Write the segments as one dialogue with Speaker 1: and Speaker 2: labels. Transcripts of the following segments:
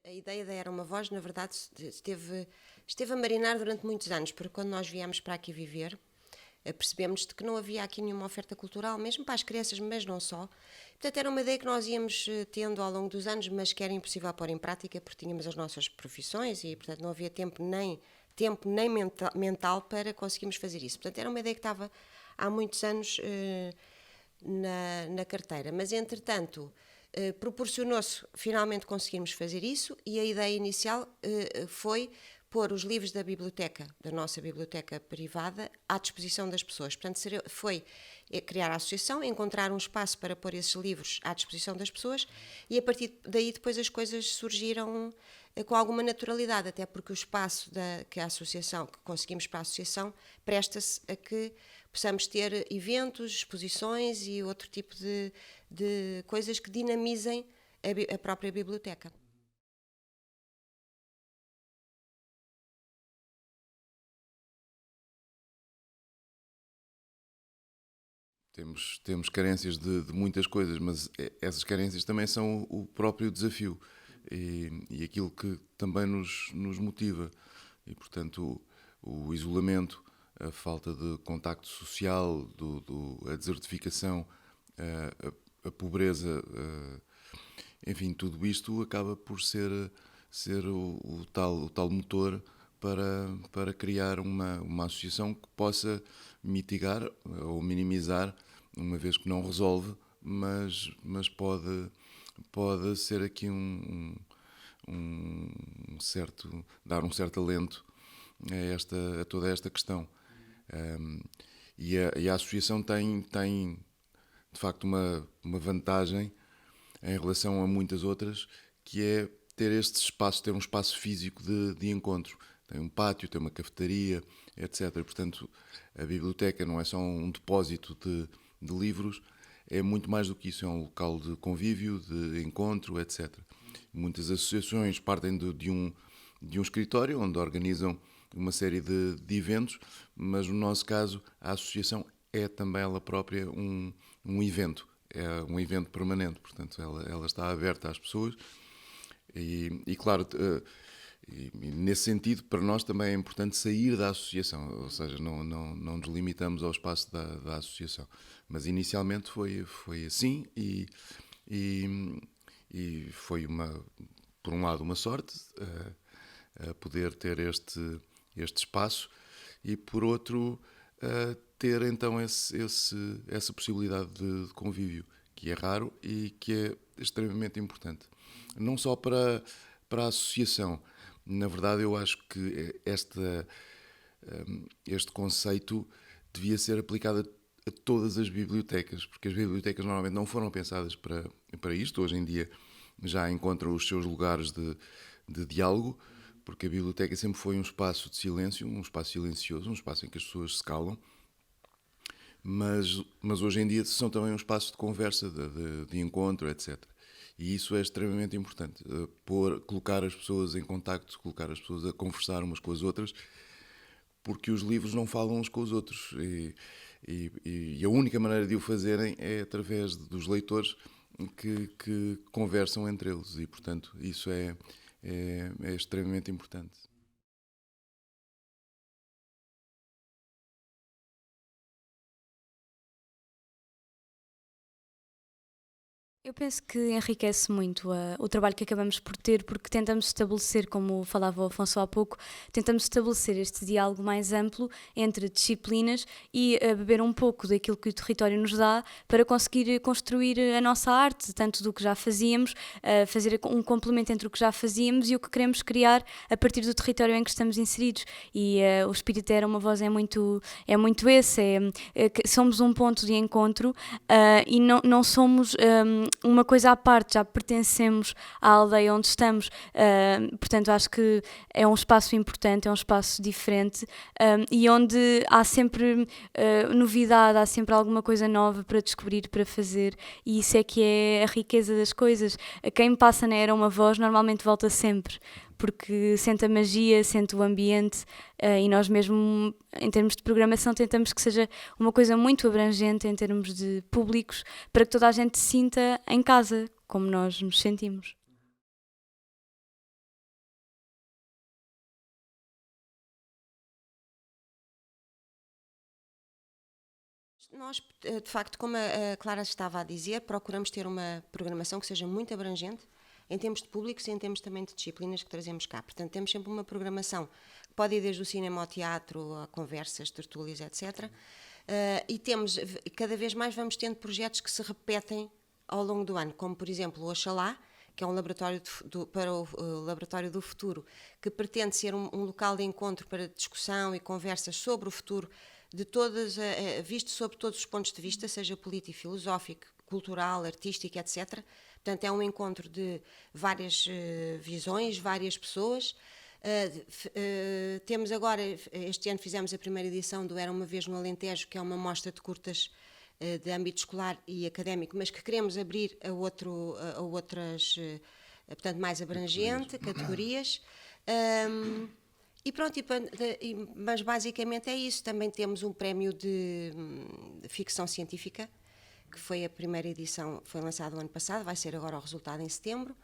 Speaker 1: A ideia da Era uma Voz, na verdade, esteve a marinar durante muitos anos, porque quando nós viemos para aqui viver, percebemos de que não havia aqui nenhuma oferta cultural, mesmo para as crianças, mas não só. Portanto, era uma ideia que nós íamos tendo ao longo dos anos, mas que era impossível pôr em prática, porque tínhamos as nossas profissões e, portanto, não havia tempo nem mental para conseguirmos fazer isso. Portanto, era uma ideia que estava há muitos anos na carteira. Mas, entretanto, proporcionou-se finalmente conseguirmos fazer isso, e a ideia inicial foi pôr os livros da nossa biblioteca privada, à disposição das pessoas. Portanto, foi criar a associação, encontrar um espaço para pôr esses livros à disposição das pessoas, e a partir daí depois as coisas surgiram com alguma naturalidade, até porque o espaço que conseguimos para a associação, presta-se a que possamos ter eventos, exposições e outro tipo de coisas que dinamizem a própria biblioteca.
Speaker 2: Temos carências de muitas coisas, mas essas carências também são o próprio desafio e aquilo que também nos motiva. E, portanto, o isolamento, a falta de contacto social, a desertificação, a pobreza, enfim, tudo isto acaba por ser o tal motor para criar uma associação que possa mitigar ou minimizar, uma vez que não resolve, mas pode ser aqui dar um certo alento a toda esta questão. Um, e a associação tem de facto uma vantagem em relação a muitas outras, que é ter um espaço físico de encontro. Tem um pátio, tem uma cafetaria, etc. Portanto, a biblioteca não é só um depósito de livros, é muito mais do que isso, é um local de convívio, de encontro, etc. Muitas associações partem de um escritório onde organizam uma série de eventos, mas no nosso caso a associação é também ela própria um evento, é um evento permanente, portanto ela está aberta às pessoas e claro, e nesse sentido para nós também é importante sair da associação, ou seja, não nos limitamos ao espaço da associação, mas inicialmente foi assim e, e foi por um lado uma sorte a poder ter este espaço e por outro ter então essa possibilidade de convívio, que é raro e que é extremamente importante. Não só para a associação. Na verdade, eu acho que este conceito devia ser aplicado a todas as bibliotecas, porque as bibliotecas normalmente não foram pensadas para isto. Hoje em dia já encontram os seus lugares de diálogo, porque a biblioteca sempre foi um espaço de silêncio, um espaço silencioso, um espaço em que as pessoas se calam, mas hoje em dia são também um espaço de conversa, de encontro, etc. E isso é extremamente importante, colocar as pessoas em contacto, colocar as pessoas a conversar umas com as outras, porque os livros não falam uns com os outros e a única maneira de o fazerem é através dos leitores que conversam entre eles e, portanto, isso é extremamente importante.
Speaker 3: Eu penso que enriquece muito o trabalho que acabamos por ter, porque tentamos estabelecer, como falava o Afonso há pouco, tentamos estabelecer este diálogo mais amplo entre disciplinas e beber um pouco daquilo que o território nos dá para conseguir construir a nossa arte, tanto do que já fazíamos, fazer um complemento entre o que já fazíamos e o que queremos criar a partir do território em que estamos inseridos. E o espírito Era uma Voz é muito esse, que somos um ponto de encontro e não somos uma coisa à parte, já pertencemos à aldeia onde estamos, portanto acho que é um espaço importante, é um espaço diferente e onde há sempre novidade, há sempre alguma coisa nova para descobrir, para fazer, e isso é que é a riqueza das coisas. Quem passa na Era uma Voz normalmente volta sempre, porque sente a magia, sente o ambiente e nós mesmo, em termos de programação, tentamos que seja uma coisa muito abrangente em termos de públicos, para que toda a gente se sinta em casa, como nós nos sentimos.
Speaker 1: Nós, de facto, como a Clara estava a dizer, procuramos ter uma programação que seja muito abrangente, em termos de públicos e em termos também de disciplinas que trazemos cá. Portanto, temos sempre uma programação que pode ir desde o cinema ao teatro, a conversas, tertúlias, etc. E temos, cada vez mais vamos tendo projetos que se repetem ao longo do ano, como, por exemplo, o Oxalá, que é um laboratório para o Laboratório do Futuro, que pretende ser um local de encontro para discussão e conversas sobre o futuro, visto sob todos os pontos de vista, seja político, filosófico, cultural, artístico, etc. Portanto, é um encontro de várias visões, várias pessoas. Temos agora, este ano fizemos a primeira edição do Era Uma Vez no Alentejo, que é uma mostra de curtas de âmbito escolar e académico, mas que queremos abrir a outras, portanto, mais abrangente, categorias. E pronto, mas basicamente é isso. Também temos um prémio de ficção científica, que foi a primeira edição, foi lançado o ano passado, vai ser agora o resultado em setembro.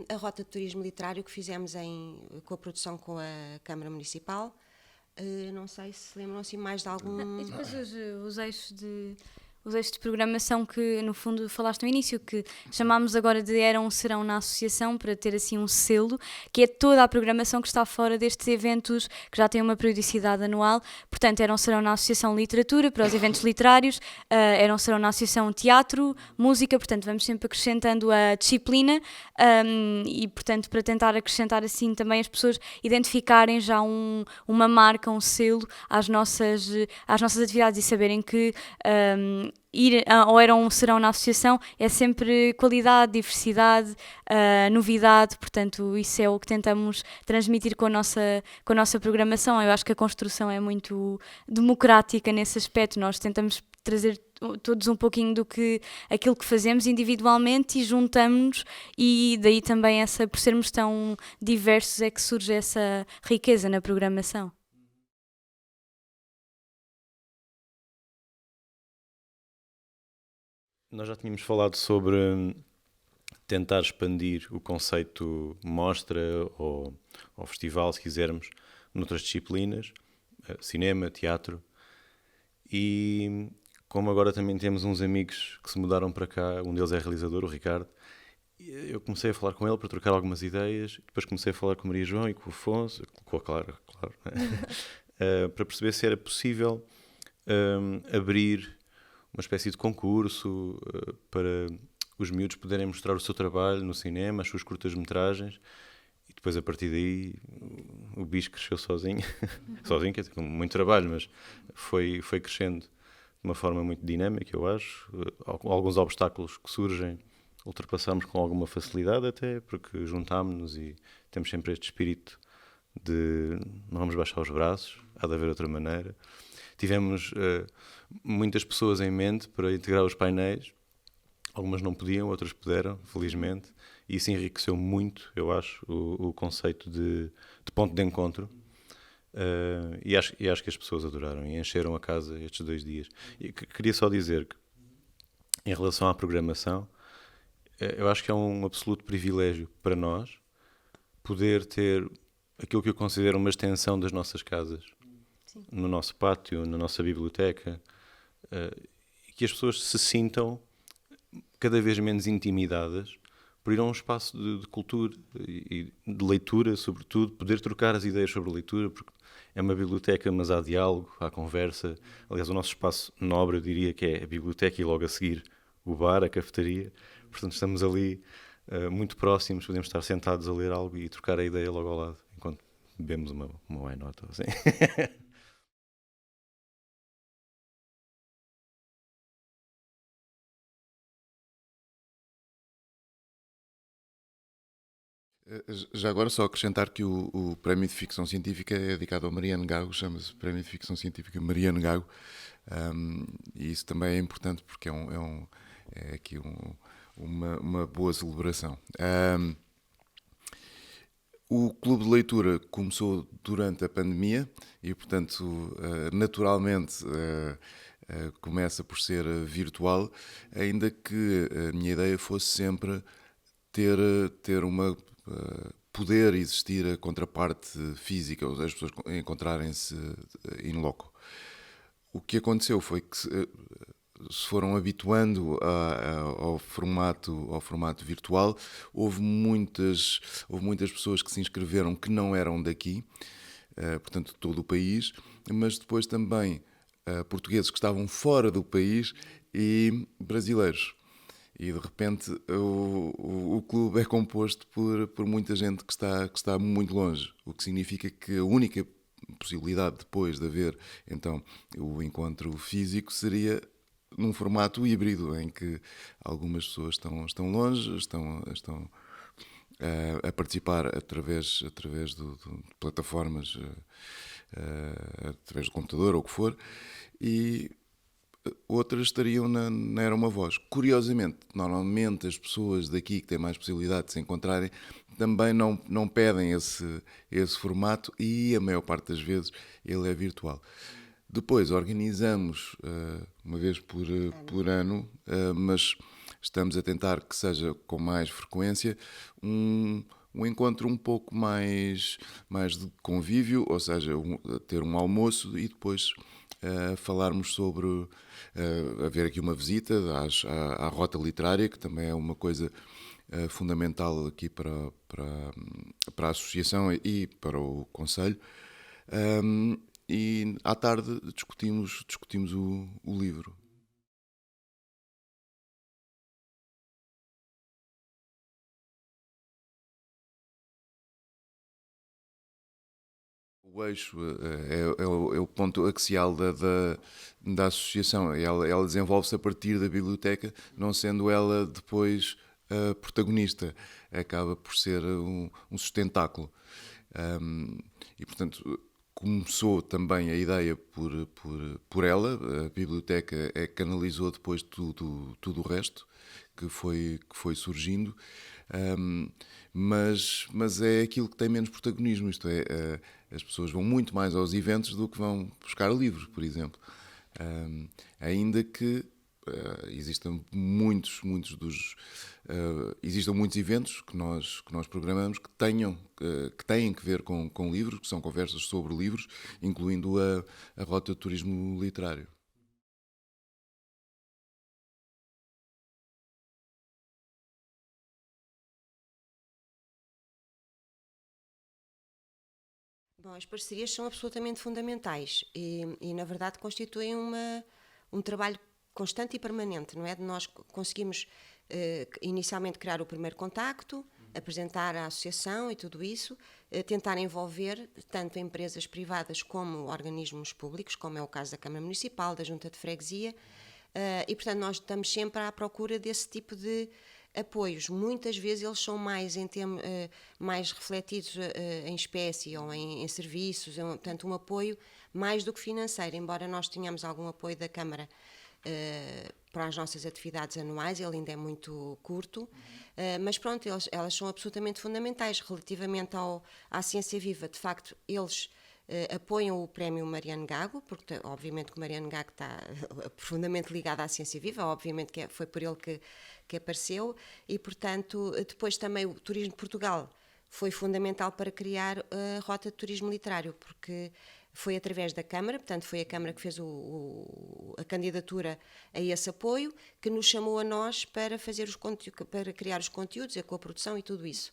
Speaker 1: A Rota de Turismo Literário, que fizemos em coprodução com a Câmara Municipal. Não sei se lembram assim mais de algum...
Speaker 3: E depois os eixos de programação que, no fundo, falaste no início, que chamámos agora de Eram Serão na Associação, para ter assim um selo, que é toda a programação que está fora destes eventos, que já têm uma periodicidade anual. Portanto, Eram Serão na Associação Literatura, para os eventos literários, Eram Serão na Associação Teatro, Música, portanto, vamos sempre acrescentando a disciplina, e, portanto, para tentar acrescentar assim também as pessoas identificarem já uma marca, um selo às nossas atividades e saberem que ir ou serão na associação é sempre qualidade, diversidade, novidade, portanto isso é o que tentamos transmitir com a nossa programação. Eu acho que a construção é muito democrática nesse aspecto, nós tentamos trazer todos um pouquinho aquilo que fazemos individualmente e juntamos-nos, e daí também por sermos tão diversos é que surge essa riqueza na programação.
Speaker 4: Nós já tínhamos falado sobre tentar expandir o conceito mostra ou festival, se quisermos, noutras disciplinas, cinema, teatro, e como agora também temos uns amigos que se mudaram para cá, um deles é realizador, o Ricardo, eu comecei a falar com ele para trocar algumas ideias, depois comecei a falar com a Maria João e com o Afonso, com a Clara, claro, para perceber se era possível abrir uma espécie de concurso para os miúdos poderem mostrar o seu trabalho no cinema, as suas curtas-metragens, e depois a partir daí o bicho cresceu sozinho, sozinho, quer dizer, com muito trabalho, mas foi crescendo de uma forma muito dinâmica, eu acho. Alguns obstáculos que surgem ultrapassamos com alguma facilidade até, porque juntámos-nos e temos sempre este espírito de não vamos baixar os braços, há de haver outra maneira. Tivemos muitas pessoas em mente para integrar os painéis. Algumas não podiam, outras puderam, felizmente. E isso enriqueceu muito, eu acho, o conceito de ponto de encontro. E acho que as pessoas adoraram e encheram a casa estes 2 dias. E queria só dizer que, em relação à programação, eu acho que é um absoluto privilégio para nós poder ter aquilo que eu considero uma extensão das nossas casas. Sim. No nosso pátio, na nossa biblioteca, que as pessoas se sintam cada vez menos intimidadas por ir a um espaço de cultura e de leitura, sobretudo, poder trocar as ideias sobre a leitura, porque é uma biblioteca, mas há diálogo, há conversa. Aliás, o nosso espaço nobre, eu diria que é a biblioteca e logo a seguir o bar, a cafetaria. Portanto, estamos ali muito próximos, podemos estar sentados a ler algo e trocar a ideia logo ao lado, enquanto bebemos uma wine note ou assim.
Speaker 2: Já agora só acrescentar que o Prémio de Ficção Científica é dedicado ao Mariano Gago, chama-se Prémio de Ficção Científica Mariano Gago, e isso também é importante porque é aqui uma boa celebração. O Clube de Leitura começou durante a pandemia e, portanto, naturalmente começa por ser virtual, ainda que a minha ideia fosse sempre ter uma poder existir a contraparte física, ou as pessoas encontrarem-se in loco. o que aconteceu foi que se foram habituando ao formato virtual. Houve muitas pessoas que se inscreveram que não eram daqui, portanto, de todo o país, mas depois também portugueses que estavam fora do país e brasileiros. E de repente o clube é composto por muita gente que está muito longe, o que significa que a única possibilidade depois de haver então o encontro físico seria num formato híbrido, em que algumas pessoas estão longe, estão a participar através de plataformas, através do computador ou o que for, e outras estariam na Era Uma Voz. Curiosamente, normalmente as pessoas daqui que têm mais possibilidade de se encontrarem também não pedem esse formato, e a maior parte das vezes ele é virtual. Depois organizamos uma vez por ano, mas estamos a tentar que seja com mais frequência um encontro um pouco mais de convívio, ou seja, ter um almoço e depois falarmos sobre haver aqui uma visita à Rota Literária, que também é uma coisa fundamental aqui para a Associação e para o Conselho. E à tarde discutimos o livro. O eixo é o ponto axial da associação. Ela desenvolve-se a partir da biblioteca, não sendo ela depois a protagonista. Acaba por ser um sustentáculo. E, portanto, começou também a ideia por ela. A biblioteca canalizou depois tudo o resto que foi surgindo. Mas é aquilo que tem menos protagonismo, isto é, as pessoas vão muito mais aos eventos do que vão buscar livros, por exemplo. Ainda que existam muitos eventos que nós programamos que têm que ver com livros, que são conversas sobre livros, incluindo a Rota de Turismo Literário.
Speaker 1: Bom, as parcerias são absolutamente fundamentais e na verdade, constituem um trabalho constante e permanente, não é? De nós conseguimos inicialmente criar o primeiro contacto, apresentar a associação e tudo isso, tentar envolver tanto empresas privadas como organismos públicos, como é o caso da Câmara Municipal, da Junta de Freguesia, e portanto nós estamos sempre à procura desse tipo de apoios. Muitas vezes eles são mais refletidos em espécie ou em serviços, portanto um apoio mais do que financeiro, embora nós tenhamos algum apoio da Câmara para as nossas atividades anuais, ele ainda é muito curto, mas pronto, elas são absolutamente fundamentais relativamente à Ciência Viva. De facto, eles apoiam o prémio Mariano Gago, porque obviamente que o Mariano Gago está profundamente ligado à Ciência Viva, obviamente que foi por ele que apareceu, e portanto depois também o Turismo de Portugal foi fundamental para criar a Rota de Turismo Literário, porque foi através da Câmara, portanto foi a Câmara que fez a candidatura a esse apoio, que nos chamou a nós para para criar os conteúdos, a coprodução e tudo isso.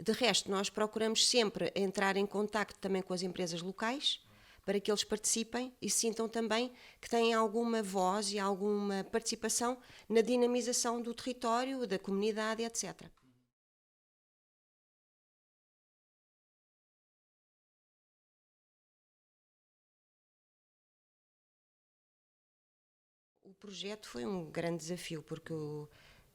Speaker 1: De resto, nós procuramos sempre entrar em contacto também com as empresas locais, para que eles participem e sintam também que têm alguma voz e alguma participação na dinamização do território, da comunidade, etc. O projeto foi um grande desafio, porque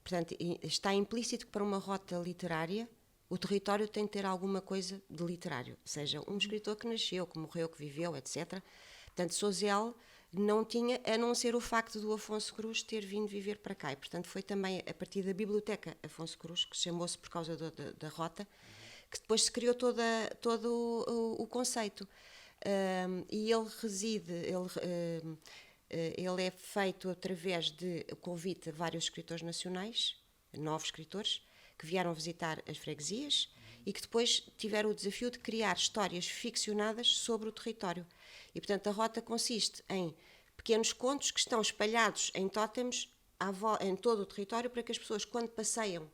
Speaker 1: portanto, está implícito que para uma rota literária o território tem de ter alguma coisa de literário, seja um escritor que nasceu, que morreu, que viveu, etc. Portanto, Sozel não tinha, a não ser o facto do Afonso Cruz ter vindo viver para cá. E, portanto, foi também a partir da Biblioteca Afonso Cruz, que chamou-se por causa da rota, que depois se criou todo o conceito. E ele reside... Ele é feito através de convite a vários escritores nacionais, novos escritores, que vieram visitar as freguesias e que depois tiveram o desafio de criar histórias ficcionadas sobre o território. E, portanto, a rota consiste em pequenos contos que estão espalhados em tótems em todo o território, para que as pessoas, quando passeiam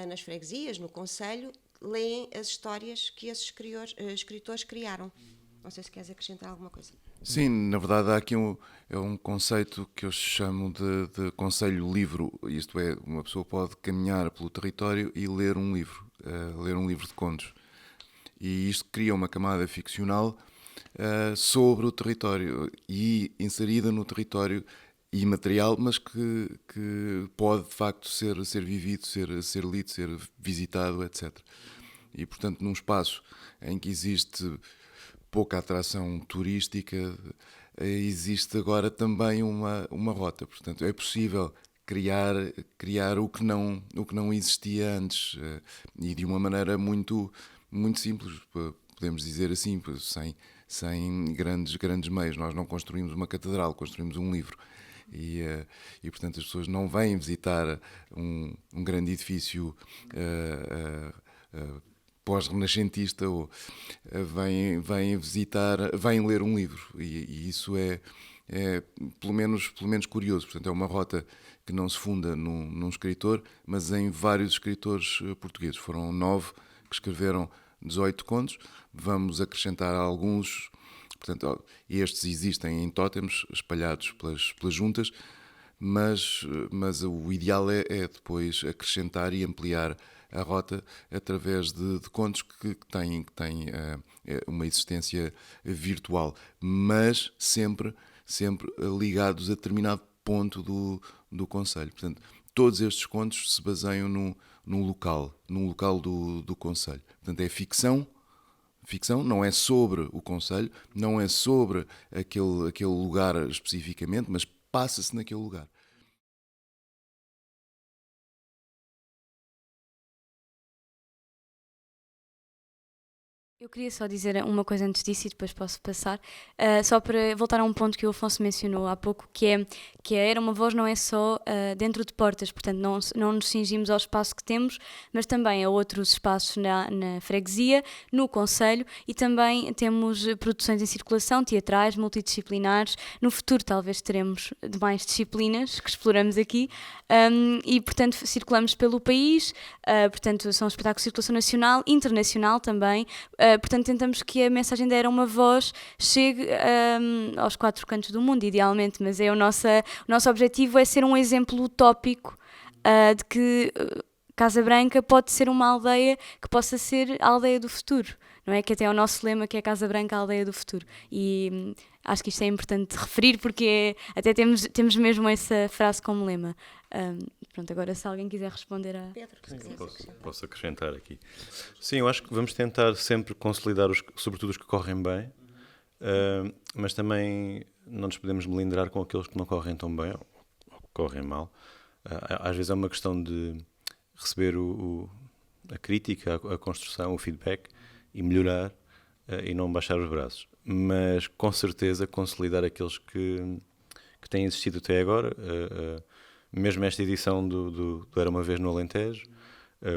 Speaker 1: nas freguesias, no concelho, leem as histórias que esses escritores criaram. Não sei se queres acrescentar alguma coisa.
Speaker 2: Sim, na verdade há aqui um conceito que eu chamo de conselho livro, isto é, uma pessoa pode caminhar pelo território e ler um livro de contos. E isto cria uma camada ficcional sobre o território e inserida no território imaterial, mas que pode de facto ser vivido, ser lido, ser visitado, etc. E portanto, num espaço em que existe pouca atração turística, existe agora também uma rota. Portanto, é possível criar o que não existia antes, e de uma maneira muito simples, podemos dizer assim, sem grandes meios. Nós não construímos uma catedral, construímos um livro. E portanto as pessoas não vêm visitar um grande edifício pós-renascentista, ou vêm ler um livro, e isso é pelo menos curioso. Portanto, é uma rota que não se funda num escritor, mas em vários escritores portugueses. Foram 9 que escreveram 18 contos, vamos acrescentar alguns. Portanto, estes existem em tótems espalhados pelas juntas, mas o ideal é depois acrescentar e ampliar a rota através de contos que têm uma existência virtual, mas sempre ligados a determinado ponto do concelho. Portanto, todos estes contos se baseiam num local do concelho. Portanto, é ficção, não é sobre o concelho, não é sobre aquele lugar especificamente, mas passa-se naquele lugar.
Speaker 3: Eu queria só dizer uma coisa antes disso e depois posso passar, só para voltar a um ponto que o Afonso mencionou há pouco, que é Era uma Voz não é só dentro de portas, portanto não nos cingimos ao espaço que temos, mas também a outros espaços na freguesia, no concelho, e também temos produções em circulação, teatrais, multidisciplinares. No futuro talvez teremos mais disciplinas que exploramos aqui, e portanto circulamos pelo país, portanto são espetáculos de circulação nacional, internacional também. Portanto, tentamos que a mensagem da Era uma Voz chegue aos 4 cantos do mundo, idealmente, mas o nosso objetivo é ser um exemplo utópico de que Casa Branca pode ser uma aldeia que possa ser a aldeia do futuro, não é? Que até é o nosso lema, que é Casa Branca, a aldeia do futuro. E acho que isto é importante referir, porque até temos mesmo essa frase como lema. Pronto, agora se alguém quiser responder a...
Speaker 1: Pedro,
Speaker 4: posso acrescentar aqui. Sim, eu acho que vamos tentar sempre consolidar, sobretudo os que correm bem, mas também não nos podemos melindrar com aqueles que não correm tão bem ou que correm mal. Às vezes é uma questão de receber a crítica, a construção, o feedback e melhorar, e não baixar os braços. Mas com certeza consolidar aqueles que têm existido até agora. Mesmo esta edição do Era uma Vez no Alentejo,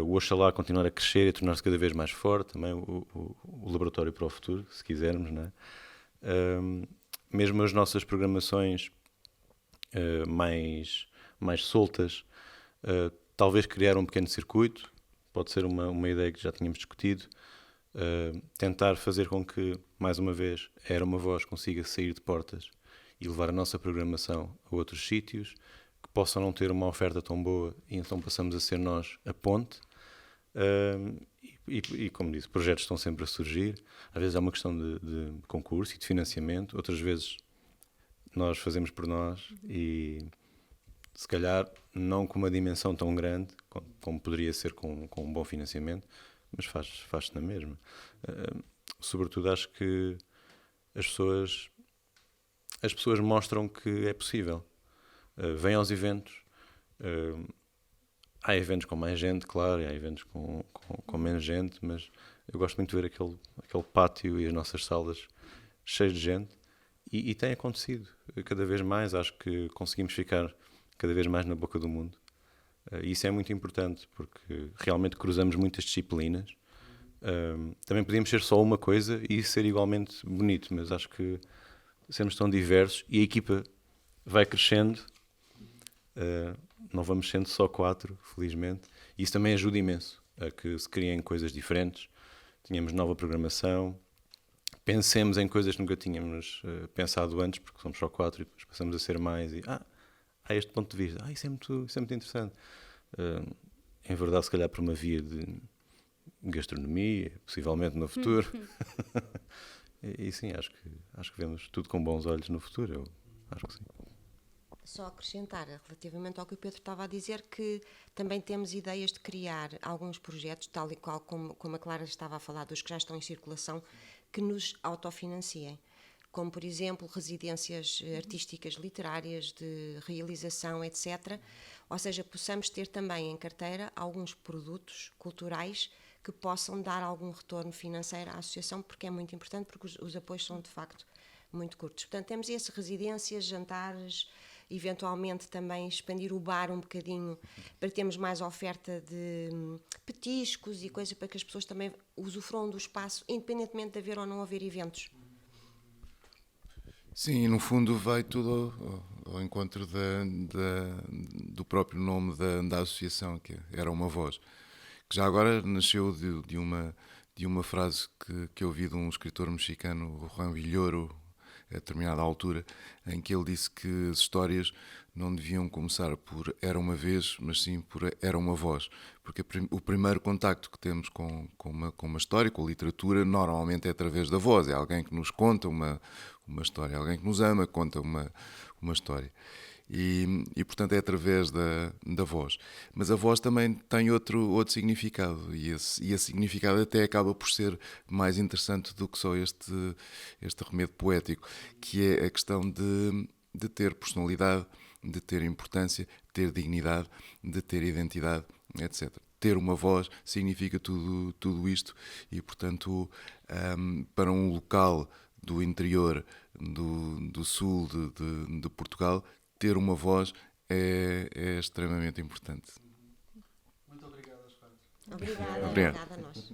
Speaker 4: o Oxalá continuar a crescer e tornar-se cada vez mais forte, também o Laboratório para o Futuro, se quisermos, não é? Mesmo as nossas programações mais soltas, talvez criar um pequeno circuito, pode ser uma ideia que já tínhamos discutido, tentar fazer com que, mais uma vez, Era uma Voz consiga sair de portas e levar a nossa programação a outros sítios, que possam não ter uma oferta tão boa, e então passamos a ser nós a ponte. E como disse, projetos estão sempre a surgir. Às vezes é uma questão de concurso e de financiamento, outras vezes nós fazemos por nós, e se calhar não com uma dimensão tão grande como poderia ser com um bom financiamento, mas faz-se na mesma. Sobretudo acho que as pessoas mostram que é possível. Vêm aos eventos, há eventos com mais gente, claro, e há eventos com menos gente, mas eu gosto muito de ver aquele pátio e as nossas salas cheias de gente, e tem acontecido cada vez mais. Acho que conseguimos ficar cada vez mais na boca do mundo, e isso é muito importante, porque realmente cruzamos muitas disciplinas. Também podíamos ser só uma coisa e ser igualmente bonito, mas acho que sermos tão diversos e a equipa vai crescendo. Não vamos sendo só 4, felizmente. E isso também ajuda imenso a que se criem coisas diferentes. Tenhamos nova programação. Pensemos em coisas que nunca tínhamos pensado antes, porque somos só 4 e depois passamos a ser mais. E, há este ponto de vista. Isso é muito interessante. Em verdade, se calhar por uma via de gastronomia, possivelmente no futuro. E sim, acho que vemos tudo com bons olhos no futuro. Eu acho que sim.
Speaker 1: Só acrescentar, relativamente ao que o Pedro estava a dizer, que também temos ideias de criar alguns projetos, tal e qual como a Clara estava a falar, dos que já estão em circulação, que nos autofinanciem. Como, por exemplo, residências artísticas, literárias, de realização, etc. Ou seja, possamos ter também em carteira alguns produtos culturais que possam dar algum retorno financeiro à associação, porque é muito importante, porque os apoios são, de facto, muito curtos. Portanto, temos esse, residências, jantares, eventualmente também expandir o bar um bocadinho para termos mais oferta de petiscos e coisas para que as pessoas também usufruam do espaço, independentemente de haver ou não haver eventos.
Speaker 2: Sim, no fundo vai tudo ao encontro do próprio nome da associação, que era Uma Voz, que já agora nasceu de uma frase que eu ouvi de um escritor mexicano, Juan Villoro, a determinada altura, em que ele disse que as histórias não deviam começar por Era Uma Vez, mas sim por Era Uma Voz, porque o primeiro contacto que temos com uma história, com a literatura, normalmente é através da voz, é alguém que nos conta uma história, alguém que nos ama conta uma história. E portanto é através da voz. Mas a voz também tem outro significado, e esse significado até acaba por ser mais interessante do que só este remedo poético, que é a questão de ter personalidade, de ter importância, de ter dignidade, de ter identidade, etc. Ter uma voz significa tudo isto, e portanto para um local do interior do sul de Portugal, ter uma voz é extremamente importante.
Speaker 5: Muito obrigado aos 4.
Speaker 1: Obrigada a nós.